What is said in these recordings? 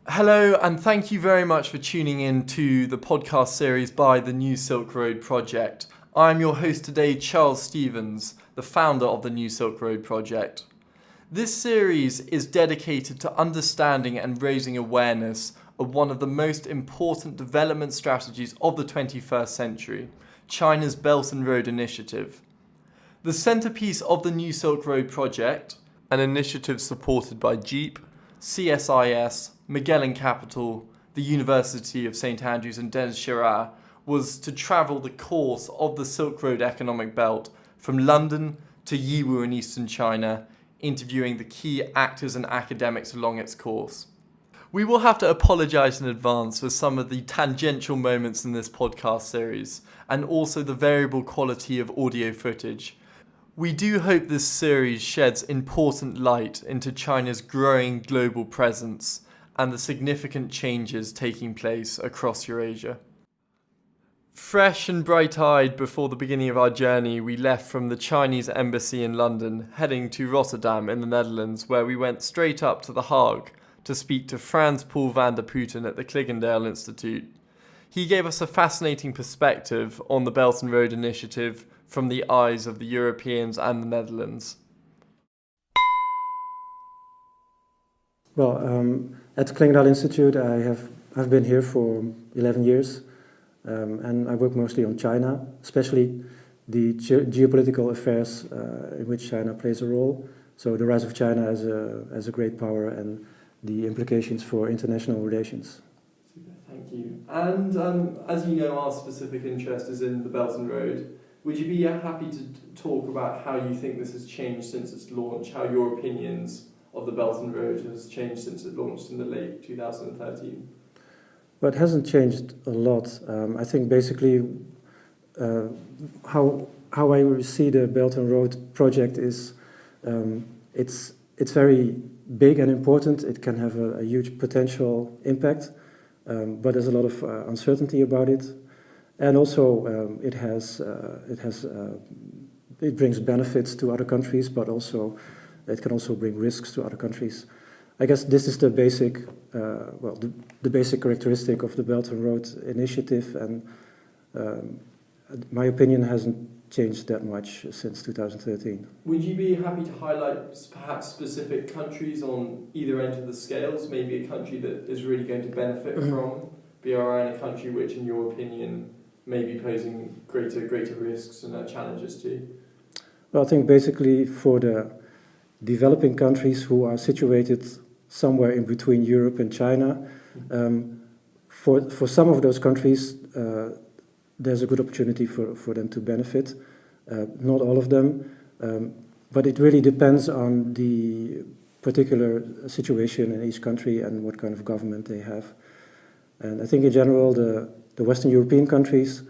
Hello, and thank you very much for tuning in to the podcast series by the New Silk Road Project. I'm your host today, Charles Stevens, the founder of the New Silk Road Project. This series is dedicated to understanding and raising awareness of one of the most important development strategies of the 21st century, China's Belt and Road Initiative. The centerpiece of the New Silk Road Project, an initiative supported by Jeep, CSIS, Magellan Capital, the University of St Andrews and Shira, was to travel the course of the Silk Road economic belt from London to Yiwu in eastern China, interviewing the key actors and academics along its course. We will have to apologise in advance for some of the tangential moments in this podcast series, and also the variable quality of audio footage. We do hope this series sheds important light into China's growing global presence and the significant changes taking place across Eurasia. Fresh and bright-eyed before the beginning of our journey, we left from the Chinese embassy in London, heading to Rotterdam in the Netherlands, where we went straight up to The Hague to speak to Frans-Paul van der Putten at the Clingendael Institute. He gave us a fascinating perspective on the Belt and Road Initiative from the eyes of the Europeans and the Netherlands. Well, at the Clingendael Institute, I've been here for 11 years, and I work mostly on China, especially the geopolitical affairs in which China plays a role. So the rise of China as a great power and the implications for international relations. Super, thank you. And as you know, our specific interest is in the Belt and Road. Would you be happy to talk about how you think this has changed since its launch, how your opinions of the Belt and Road has changed since it launched in the late 2013? Well, it hasn't changed a lot. I think basically how I see the Belt and Road project is it's very big and important. It can have a huge potential impact, but there's a lot of uncertainty about it. And also, it brings benefits to other countries, but also it can also bring risks to other countries. I guess this is the basic, the basic characteristic of the Belt and Road Initiative, and my opinion hasn't changed that much since 2013. Would you be happy to highlight perhaps specific countries on either end of the scales, maybe a country that is really going to benefit from BRI and a country which, in your opinion, may be posing greater risks and challenges to you? Well, I think basically for the developing countries who are situated somewhere in between Europe and China, for some of those countries, there's a good opportunity for them to benefit. Not all of them, but it really depends on the particular situation in each country and what kind of government they have. And I think in general, the Western European countries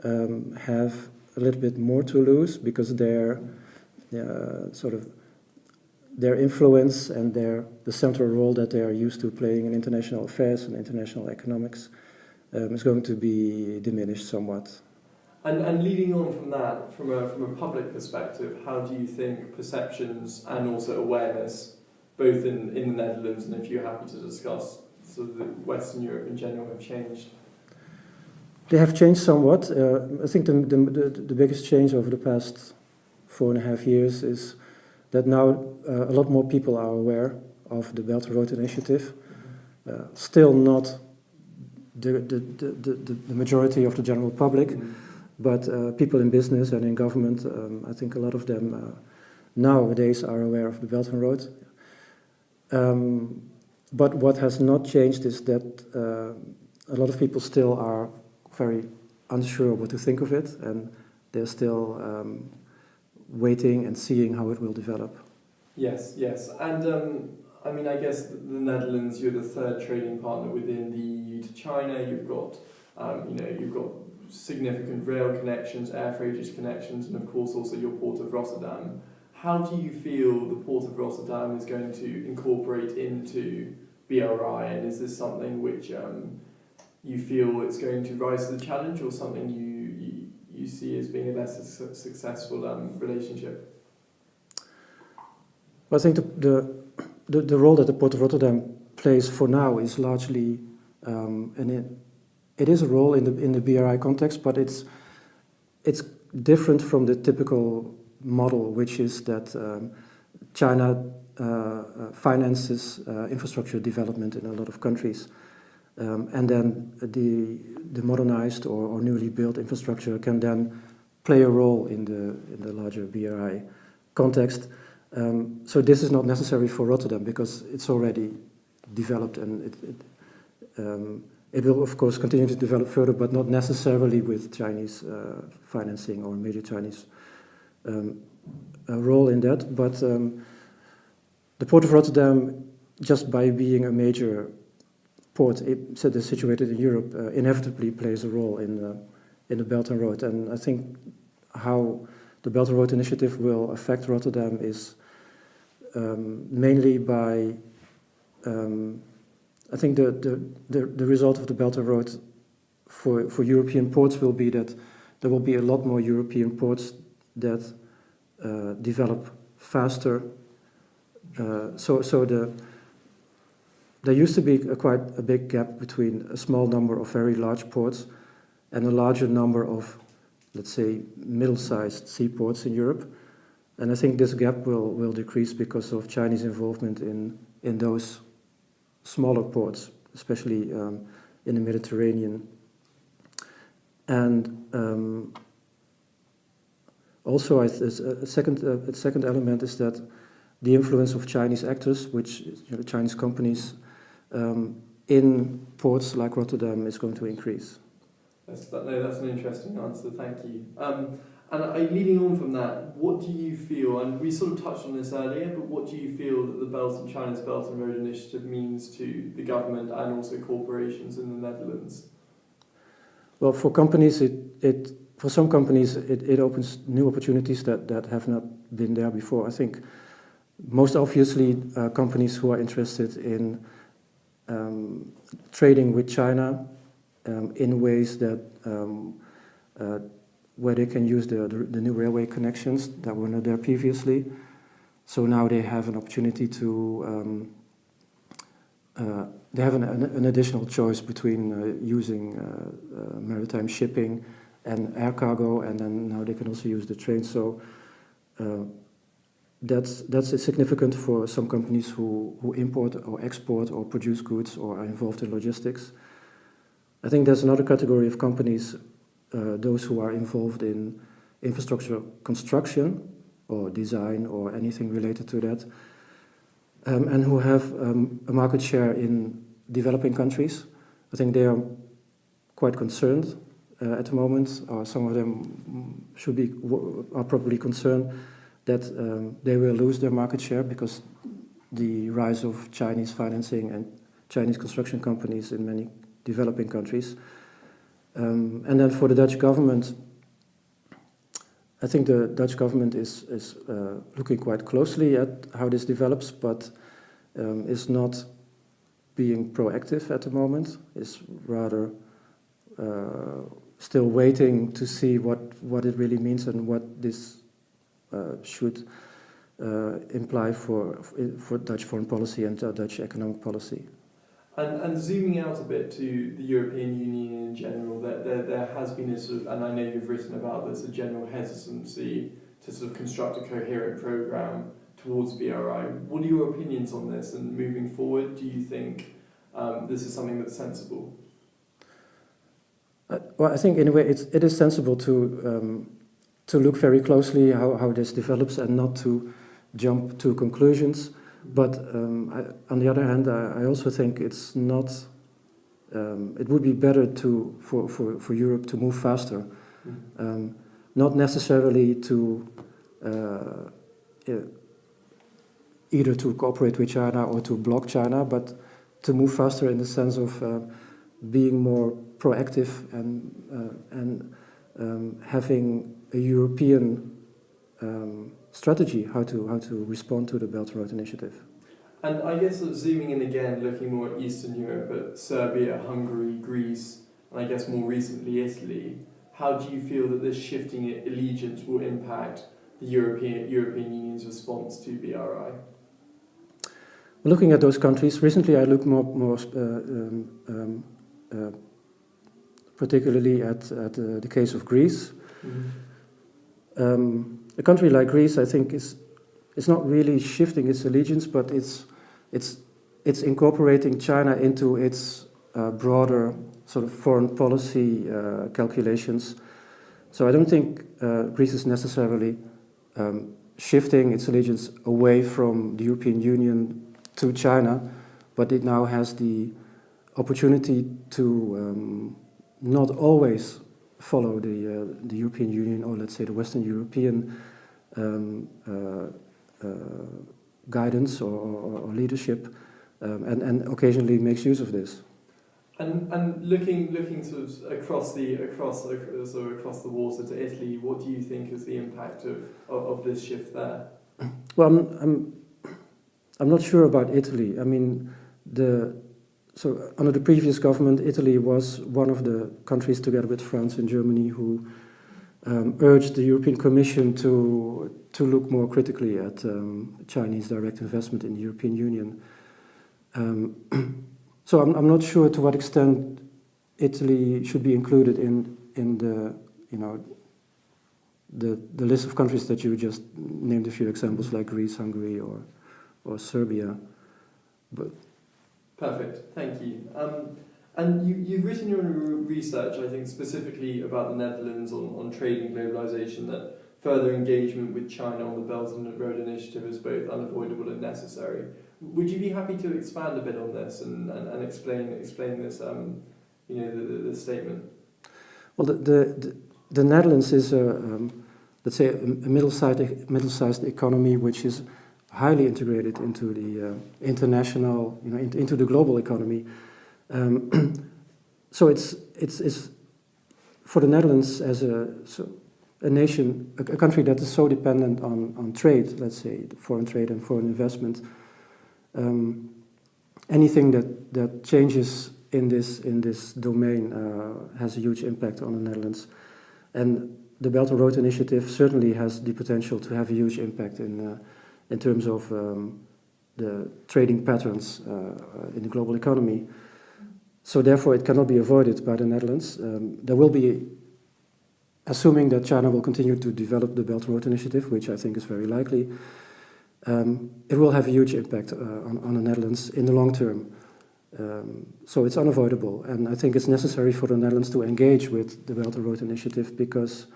have a little bit more to lose because their influence and the central role that they are used to playing in international affairs and international economics is going to be diminished somewhat. And leading on from that, from a public perspective, how do you think perceptions and also awareness, both in the Netherlands and if you're happy to discuss, sort of the Western Europe in general, have changed? They have changed somewhat. I think the biggest change over the past 4.5 years is that now a lot more people are aware of the Belt and Road Initiative. Still not the majority of the general public, but people in business and in government, I think a lot of them nowadays are aware of the Belt and Road. But what has not changed is that a lot of people still are very unsure what to think of it, and they're still waiting and seeing how it will develop. Yes. And I mean, I guess the Netherlands, you're the third trading partner within the EU to China. You've got, you've got significant rail connections, air freightage connections, and of course also your port of Rotterdam. How do you feel the port of Rotterdam is going to incorporate into BRI, and is this something which you feel it's going to rise to the challenge, or something you see as being a less successful relationship? Well, I think the role that the Port of Rotterdam plays for now is largely, it is a role in the BRI context, but it's different from the typical model, which is that China finances infrastructure development in a lot of countries, and then the modernized or newly built infrastructure can then play a role in the larger BRI context. So this is not necessary for Rotterdam because it's already developed, and it will of course continue to develop further, but not necessarily with Chinese financing or major Chinese role in that. But the Port of Rotterdam, just by being a major port, it is situated in Europe, inevitably plays a role in the Belt and Road. And I think how the Belt and Road Initiative will affect Rotterdam is mainly by, I think the result of the Belt and Road for European ports will be that there will be a lot more European ports that develop faster. There used to be quite a big gap between a small number of very large ports and a larger number of, let's say, middle-sized seaports in Europe. And I think this gap will decrease because of Chinese involvement in those smaller ports, especially in the Mediterranean. And also, a second element is that the influence of Chinese actors, which Chinese companies, in ports like Rotterdam is going to increase. That's an interesting answer, thank you. And leading on from that, what do you feel, and we sort of touched on this earlier, but what do you feel that the China's Belt and Road Initiative means to the government and also corporations in the Netherlands? Well, for companies, for some companies, it opens new opportunities that have not been there before. I think most obviously companies who are interested in trading with China in ways that where they can use the new railway connections that were not there previously. So now they have an opportunity to they have an additional choice between using maritime shipping and air cargo, and then now they can also use the train. So that's significant for some companies who import or export or produce goods or are involved in logistics. I think there's another category of companies, those who are involved in infrastructure construction or design or anything related to that, and who have a market share in developing countries. I think they are quite concerned at the moment, or some of them are probably concerned that they will lose their market share because the rise of Chinese financing and Chinese construction companies in many developing countries. And then for the Dutch government, I think the Dutch government is looking quite closely at how this develops, but is not being proactive at the moment. Is rather still waiting to see what it really means and what this should imply for Dutch foreign policy and Dutch economic policy. And zooming out a bit to the European Union in general, there has been a sort of, and I know you've written about this, a general hesitancy to sort of construct a coherent programme towards BRI. What are your opinions on this, and moving forward, do you think this is something that's sensible? Well, I think in a way it is sensible to look very closely how this develops and not to jump to conclusions. But on the other hand, I also think it's not. It would be better for Europe to move faster, not necessarily to either to cooperate with China or to block China, but to move faster in the sense of being more proactive and having a European strategy how to respond to the Belt and Road Initiative. And I guess zooming in again, looking more at Eastern Europe, at Serbia, Hungary, Greece, and I guess more recently Italy, how do you feel that this shifting allegiance will impact the European Union's response to BRI? Looking at those countries, recently I looked more particularly at the case of Greece. A country like Greece, I think, is not really shifting its allegiance, but it's incorporating China into its broader sort of foreign policy calculations. So I don't think Greece is necessarily shifting its allegiance away from the European Union to China, but it now has the opportunity to not always follow the European Union, or let's say the Western European guidance or leadership, and occasionally makes use of this. And looking sort of across the water to Italy, what do you think is the impact of this shift there? Well, I'm not sure about Italy. I mean, so under the previous government, Italy was one of the countries, together with France and Germany, who urged the European Commission to look more critically at Chinese direct investment in the European Union. So I'm not sure to what extent Italy should be included in the list of countries that you just named a few examples, like Greece, Hungary, or Serbia. But perfect, thank you. And you've written your research, I think, specifically about the Netherlands on trade and globalization, that further engagement with China on the Belt and Road Initiative is both unavoidable and necessary. Would you be happy to expand a bit on this and explain this, the statement? Well, the Netherlands is let's say a middle-sized economy, which is highly integrated into the international, into the global economy. So it's for the Netherlands as a nation, a country that is so dependent on trade, let's say foreign trade and foreign investment. Anything that changes in this domain has a huge impact on the Netherlands, and the Belt and Road Initiative certainly has the potential to have a huge impact in terms of the trading patterns in the global economy. So therefore, it cannot be avoided by the Netherlands. There will be, assuming that China will continue to develop the Belt and Road Initiative, which I think is very likely. It will have a huge impact on the Netherlands in the long term. So it's unavoidable, and I think it's necessary for the Netherlands to engage with the Belt and Road Initiative because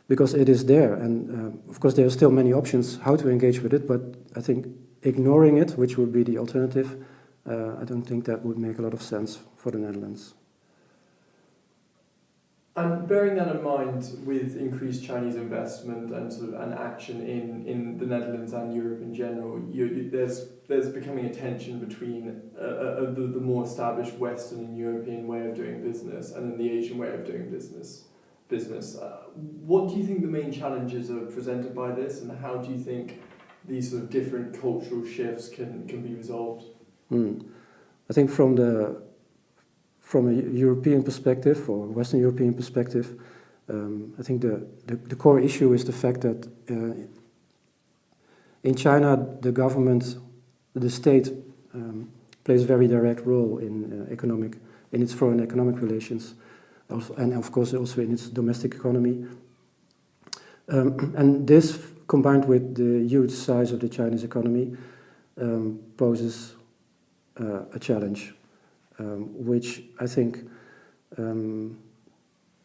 it is there, and of course there are still many options how to engage with it, but I think ignoring it, which would be the alternative, I don't think that would make a lot of sense for the Netherlands. And bearing that in mind, with increased Chinese investment and sort of an action in the Netherlands and Europe in general, there's becoming a tension between the more established Western and European way of doing business and then the Asian way of doing business. What do you think the main challenges are presented by this, and how do you think these sort of different cultural shifts can be resolved? I think from a European perspective or Western European perspective, I think the core issue is the fact that in China the government, the state, plays a very direct role in its foreign economic relations, and of course also in its domestic economy. And this, combined with the huge size of the Chinese economy, poses a challenge. Which I think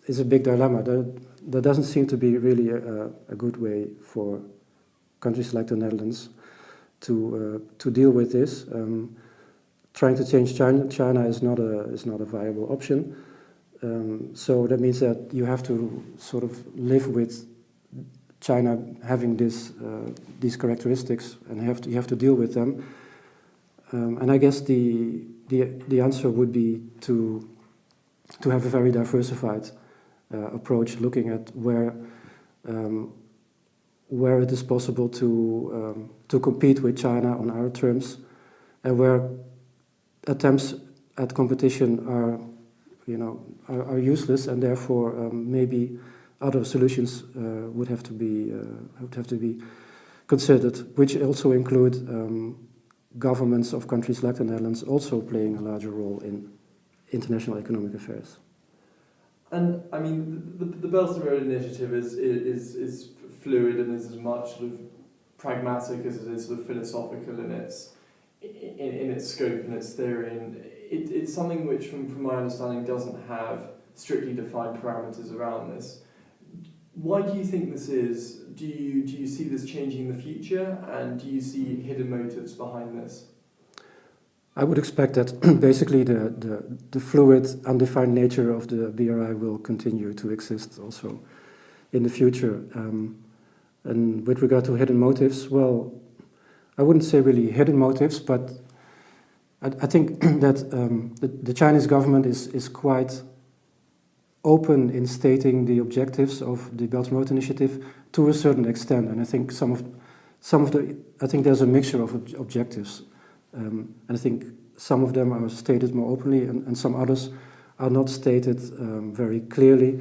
is a big dilemma. There doesn't seem to be really a good way for countries like the Netherlands to deal with this. Trying to change China is not a viable option. So that means that you have to sort of live with China having these characteristics, and you have to deal with them. And I guess the answer would be to have a very diversified approach, looking at where it is possible to compete with China on our terms, and where attempts at competition are useless, and therefore maybe other solutions would have to be considered, which also include governments of countries like the Netherlands also playing a larger role in international economic affairs. And I mean, the Belt and Road Initiative is fluid and is as much sort of pragmatic as it is sort of philosophical in its scope and its theory, and it's something which, from my understanding, doesn't have strictly defined parameters around this. Why do you think this is? Do you see this changing in the future, and do you see hidden motives behind this? I would expect that basically the fluid, undefined nature of the BRI will continue to exist also in the future. And with regard to hidden motives, well, I wouldn't say really hidden motives, but I think that the Chinese government is quite open in stating the objectives of the Belt and Road Initiative to a certain extent, and I think I think there's a mixture of objectives, and I think some of them are stated more openly, and some others are not stated very clearly.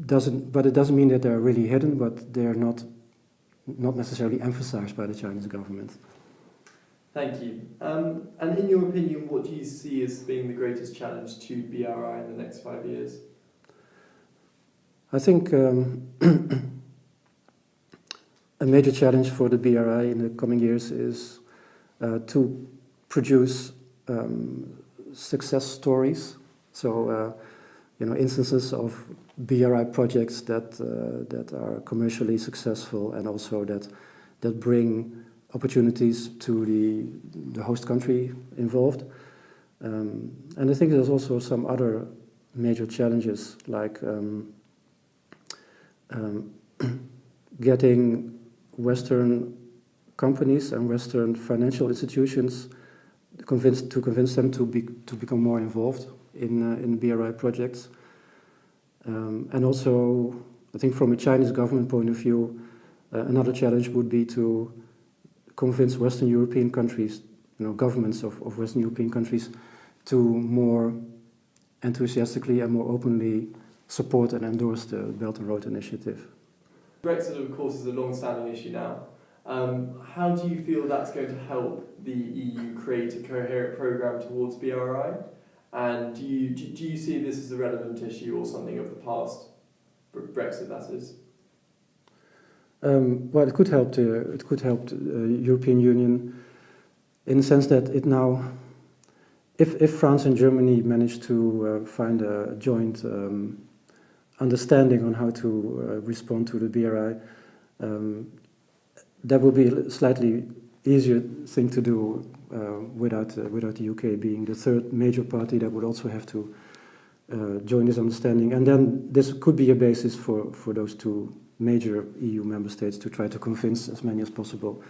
But it doesn't mean that they're really hidden, but they are not necessarily emphasized by the Chinese government. Thank you. And in your opinion, what do you see as being the greatest challenge to BRI in the next 5 years? I think a major challenge for the BRI in the coming years is to produce success stories. So, instances of BRI projects that are commercially successful and also that bring opportunities to the host country involved. And I think there's also some other major challenges, like getting Western companies and Western financial institutions to convince them to become more involved in BRI projects. And also, I think from a Chinese government point of view, another challenge would be to convince Western European countries, governments of Western European countries, to more enthusiastically and more openly support and endorse the Belt and Road Initiative. Brexit, of course, is a long-standing issue now. How do you feel that's going to help the EU create a coherent programme towards BRI? And do you see this as a relevant issue or something of the past? Brexit, that is. Well, it could help the European Union in the sense that it now, if France and Germany manage to find a joint understanding on how to respond to the BRI, that will be a slightly easier thing to do without the UK being the third major party that would also have to join this understanding. And then this could be a basis for those two major EU member states to try to convince as many as possible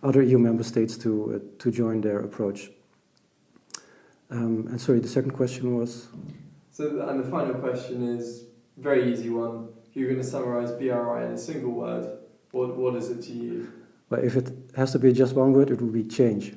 other EU member states to join their approach. And sorry, the second question was? So, and the final question is a very easy one. If you're going to summarise BRI in a single word, what is it to you? Well, if it has to be just one word, it would be change.